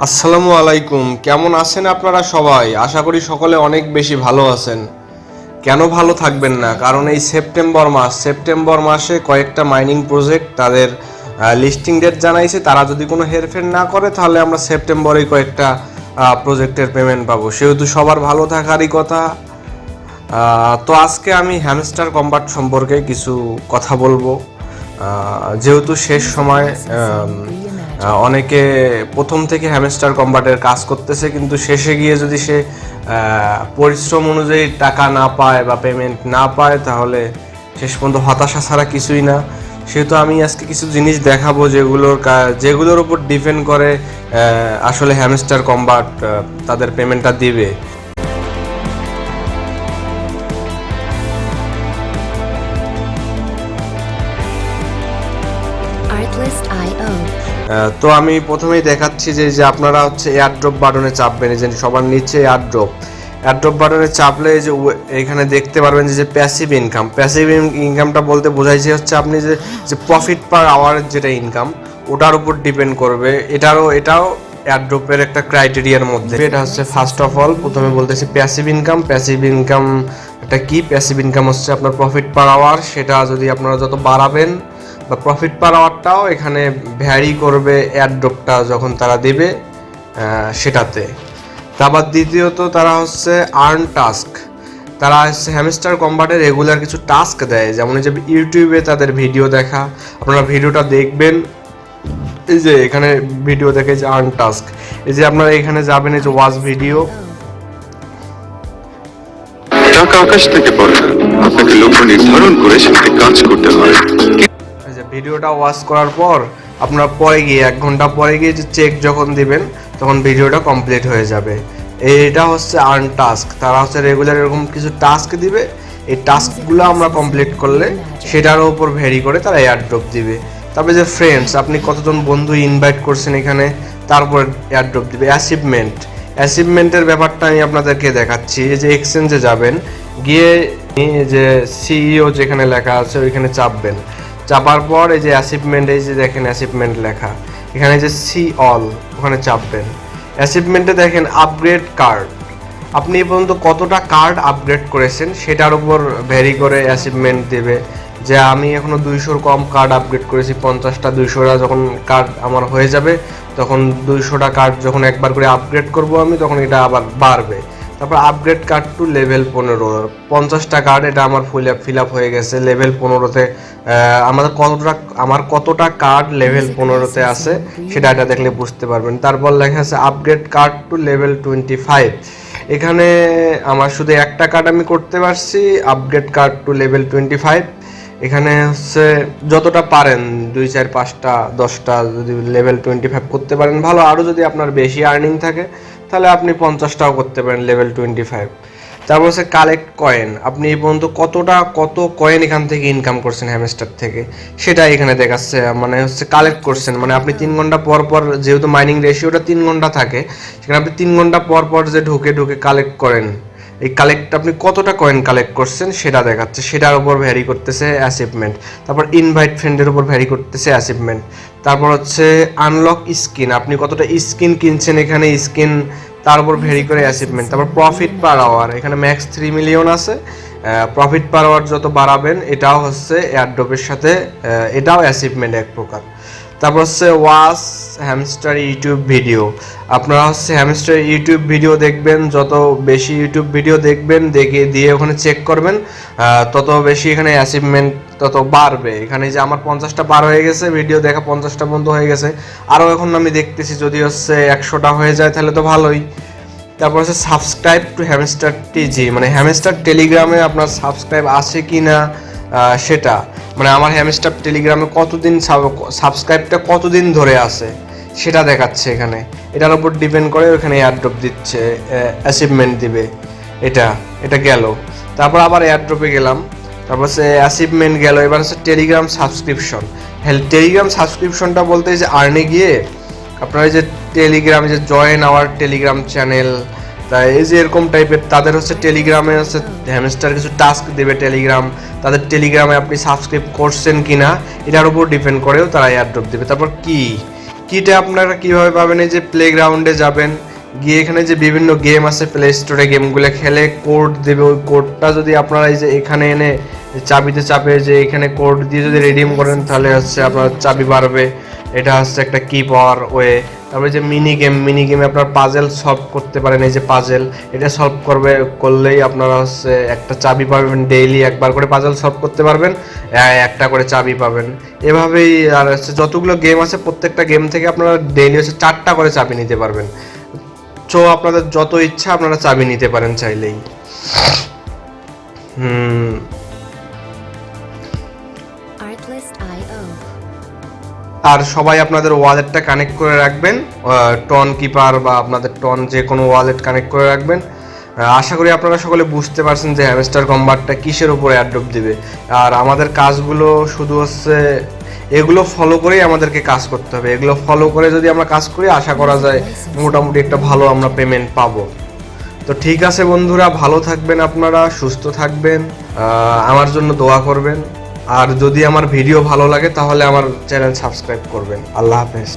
আসসালামু আলাইকুম। কেমন আছেন আপনারা সবাই? আশা করি সকলে অনেক বেশি ভালো আছেন। কেন ভালো থাকবেন না, কারণ এই সেপ্টেম্বর মাসে কয়েকটা মাইনিং প্রজেক্ট তাদের লিস্টিং ডেট জানাইছে। তারা যদি কোনো হেরফের না করে তাহলে আমরা সেপ্টেম্বরেই কয়েকটা প্রজেক্টের পেমেন্ট পাবো, সেহেতু সবার ভালো থাকারই কথা। তো আজকে আমি হ্যামস্টার কম্বাট সম্পর্কে কিছু কথা বলবো। যেহেতু শেষ সময়, অনেকে প্রথম থেকে হ্যামস্টার কম্বাটের কাজ করতেছে, কিন্তু শেষে গিয়ে যদি সে পরিশ্রম অনুযায়ী টাকা না পায় বা পেমেন্ট না পায় তাহলে শেষ পর্যন্ত হতাশা ছাড়া কিছুই না। সেহেতু আমি আজকে কিছু জিনিস দেখাবো যেগুলোর উপর ডিপেন্ড করে আসলে হ্যামস্টার কম্বাট তাদের পেমেন্টটা দিবে। তো আমি প্রথমেই দেখাচ্ছি যে আপনারা হচ্ছে এয়ারড্রপ বাটনে চাপবেন, যে সবার নিচে এয়ারড্রপ বাটনে চাপলে যে এখানে দেখতে পারবেন যে প্যাসিভ ইনকামটা বলতে বোঝাইছে হচ্ছে আপনি যে প্রফিট পার আওয়ারের যেটা ইনকাম ওটার উপর ডিপেন্ড করবে। এটাও এয়ারড্রপের একটা ক্রাইটেরিয়ার মধ্যে। এটা হচ্ছে ফার্স্ট অফ অল প্রথমে বলতেছি প্যাসিভ ইনকাম এটা কি? প্যাসিভ ইনকাম হচ্ছে আপনার প্রফিট পার আওয়ার। সেটা যদি আপনারা যত বাড়াবেন বা প্রফিট পার আওয়ারটাও এখানে ভ্যারি করবে এয়ারড্রপটা যখন তারা দেবে সেটাতে। তারপর দ্বিতীয়ত তারা হচ্ছে আর্ন টাস্ক। তারা হচ্ছে হ্যামস্টার কম্বাটে রেগুলার কিছু টাস্ক দেয়, যেমন যে ইউটিউবে তাদের ভিডিও দেখা, আপনারা ভিডিওটা দেখবেন, এই যে এখানে ভিডিও দেখে যে আর্ন টাস্ক, এই যে আপনারা এখানে যাবেন, এই যে ওয়াচ ভিডিও, টাকা আকাশ থেকে পড়ে না, আপনাকে লক্ষ্য নির্ধারণ করে সেটাতে কাজ করতে হয়। ভিডিওটা ওয়াচ করার পর আপনারা পরে গিয়ে 1 ঘন্টা পরে গিয়ে যে চেক যখন দিবেন তখন ভিডিওটা কমপ্লিট হয়ে যাবে। এটা হচ্ছে আর্ন টাস্ক। তারা হচ্ছে রেগুলার এরকম কিছু টাস্ক দিবে, এই টাস্কগুলো আমরা কমপ্লিট করলে সেটার উপর ভ্যারি করে তারা এয়ারড্রপ দিবে। তারপরে যে ফ্রেন্ডস, আপনি কতজন বন্ধু ইনভাইট করছেন এখানে, তারপর এয়ারড্রপ দিবে। অ্যাচিভমেন্টের ব্যাপারটা আমি আপনাদেরকে দেখাচ্ছি। এই যে এক্সচেঞ্জে যাবেন, গিয়ে যে সিইও যেখানে লেখা আছে ওইখানে চাপার পর এই যে অ্যাচিভমেন্ট, এই যে দেখেন অ্যাচিভমেন্ট লেখা, এখানে যে সি অল ওখানে চাপবেন। অ্যাচিভমেন্টে দেখেন আপগ্রেড কার্ড, আপনি এ পর্যন্ত কতটা কার্ড আপগ্রেড করেছেন সেটার উপর ভ্যারি করে অ্যাচিভমেন্ট দেবে। যে আমি এখনো 200-র কম কার্ড আপগ্রেড করেছি, 50টা 200টা যখন কার্ড আমার হয়ে যাবে তখন 200টা কার্ড যখন একবার করে আপগ্রেড করব আমি, তখন এটা আবার বাড়বে। তারপর আপগ্রেড কার্ড টু লেভেল 15, 50টা কার্ড এটা আমার ফিল আপ হয়ে গেছে লেভেল 15-তে। আমার কতটা কার্ড লেভেল 15-তে আছে সেটা এটা দেখলে বুঝতে পারবেন। তারপর লেখা আছে আপগ্রেড কার্ড টু লেভেল 25, এখানে আমার শুধু একটা কার্ড আমি করতে পারছি, আপগ্রেড কার্ড টু লেভেল 25। এখানে হচ্ছে যতটা পারেন 2, 4, 5টা 10টা যদি লেভেল 25 করতে পারেন ভালো, আরও যদি আপনার বেশি আর্নিং থাকে তাহলে আপনি 50টাও করতে পারেন লেভেল 25। তারপর হচ্ছে কালেক্ট কয়েন, আপনি এই পর্যন্ত কত কয়েন এখান থেকে ইনকাম করছেন হ্যামস্টার থেকে সেটা এখানে দেখাচ্ছে। মানে হচ্ছে কালেক্ট করছেন, মানে আপনি 3 ঘন্টা পর পর, যেহেতু মাইনিং রেশিওটা 3 ঘন্টা থাকে, সেখানে আপনি 3 ঘন্টা পর পর যে ঢুকে কালেক্ট করেন, এই আপনি কতটা কয়েন কালেক্ট করছেন সেটা দেখাচ্ছে, সেটার উপর ভ্যারি করতেছে অ্যাচিভমেন্ট। তারপর ইনভাইট ফ্রেন্ডের উপর ভ্যারি করতেছে অ্যাচিভমেন্ট। তারপর হচ্ছে আনলক স্কিন, আপনি কতটা স্কিন কিনছেন এখানে স্কিন, তার উপর ভ্যারি করে অ্যাচিভমেন্ট। তারপর প্রফিট পার আওয়ার, এখানে ম্যাক্স 3 মিলিয়ন আছে, প্রফিট পার আওয়ার যত বাড়াবেন এটাও হচ্ছে এয়ারড্রপের সাথে, এটাও অ্যাচিভমেন্ট এক প্রকার। তারপর হচ্ছে ওয়াচ হ্যামস্টার ইউটিউব ভিডিও, আপনারা হচ্ছে হ্যামস্টার ইউটিউব ভিডিও দেখবেন, যত বেশি ইউটিউব ভিডিও দেখবেন দিয়ে ওখানে চেক করবেন তত বেশি এখানে অ্যাচিভমেন্ট তত বাড়বে। এখানে যে আমার 50টা পার হয়ে গেছে, ভিডিও দেখা 50টা বন্ধ হয়ে গেছে, আরও এখন আমি দেখতেছি যদি হচ্ছে 100টা হয়ে যায় তাহলে তো ভালোই। তারপর হচ্ছে সাবস্ক্রাইব টু হ্যামস্টার টিজি, মানে হ্যামস্টার টেলিগ্রামে আপনার সাবস্ক্রাইব আছে কি না সেটা, মানে আমার হ্যামস্টার টেলিগ্রামে কতদিন সাবস্ক্রাইবটা কতদিন ধরে আছে সেটা দেখাচ্ছে এখানে। এটার উপর ডিপেন্ড করে ওখানে এয়ারড্রপ দিচ্ছে, অ্যাচিভমেন্ট দিবে। এটা গেল। তারপর আবার এয়ারড্রপে গেলাম, তারপর হচ্ছে অ্যাচিভমেন্ট গেল। এবার হচ্ছে টেলিগ্রাম সাবস্ক্রিপশন। হ্যাঁ, টেলিগ্রাম সাবস্ক্রিপশনটা বলতে যে আর্নে গিয়ে আপনারা যে টেলিগ্রামে যে জয়েন আওয়ার টেলিগ্রাম চ্যানেল, তাই এই যে এরকম টাইপের তাদের হচ্ছে টেলিগ্রামে হচ্ছে হ্যামস্টার কিছু টাস্ক দেবে টেলিগ্রাম, তাদের টেলিগ্রামে আপনি সাবস্ক্রাইব করছেন কিনা এটার উপর ডিপেন্ড করেও তারা এয়ারড্রপ দেবে। তারপর কিটে আপনারা কিভাবে পাবেন, এই যে প্লেগ্রাউন্ডে যাবেন, গিয়ে এখানে যে বিভিন্ন গেম আছে প্লে স্টোরে, গেমগুলো খেলে কোড দেবে। ওই কোডটা যদি আপনারা এই যে এখানে এনে চাবিতে চাপে যে এখানে কোড দিয়ে যদি রিডিম করেন তাহলে হচ্ছে আপনার চাবি বাড়বে। এটা হচ্ছে একটা কি পাওয়ার ওয়ে। তারপরে যে মিনি গেমে আপনার পাজেল সলভ করতে পারেন, এই যে পাজেল এটা সলভ করলেই আপনারা হচ্ছে একটা চাবি পাবেন। ডেইলি একবার করে পাজেল সলভ করতে পারবেন, একটা করে চাবি পাবেন। এভাবেই আর হচ্ছে যতগুলো গেম আছে প্রত্যেকটা গেম থেকে আপনারা ডেইলি হচ্ছে 4টা করে চাবি নিতে পারবেন। তো আপনাদের যত ইচ্ছা আপনারা চাবি নিতে পারেন চাইলেই। Artlist.io আর সবাই আপনাদের ওয়ালেটটা কানেক্ট করে রাখবেন, টন কিপার বা আপনাদের টন যে কোনো ওয়ালেট কানেক্ট করে রাখবেন। আশা করি আপনারা সকলে বুঝতে পারছেন যে হ্যামস্টার কম্বাটটা কিসের উপরে অ্যাডপ্ট দিবে। আর আমাদের কাজগুলো শুধু হচ্ছে এগুলো ফলো করেই আমাদেরকে কাজ করতে হবে। এগুলো ফলো করে যদি আমরা কাজ করি আশা করা যায় মোটামুটি একটা ভালো আমরা পেমেন্ট পাবো। তো ঠিক আছে বন্ধুরা, ভালো থাকবেন আপনারা, সুস্থ থাকবেন, আমার জন্য দোয়া করবেন। আর যদি আমার ভিডিও ভালো লাগে তাহলে আমার চ্যানেল সাবস্ক্রাইব করবেন। আল্লাহ হাফেজ।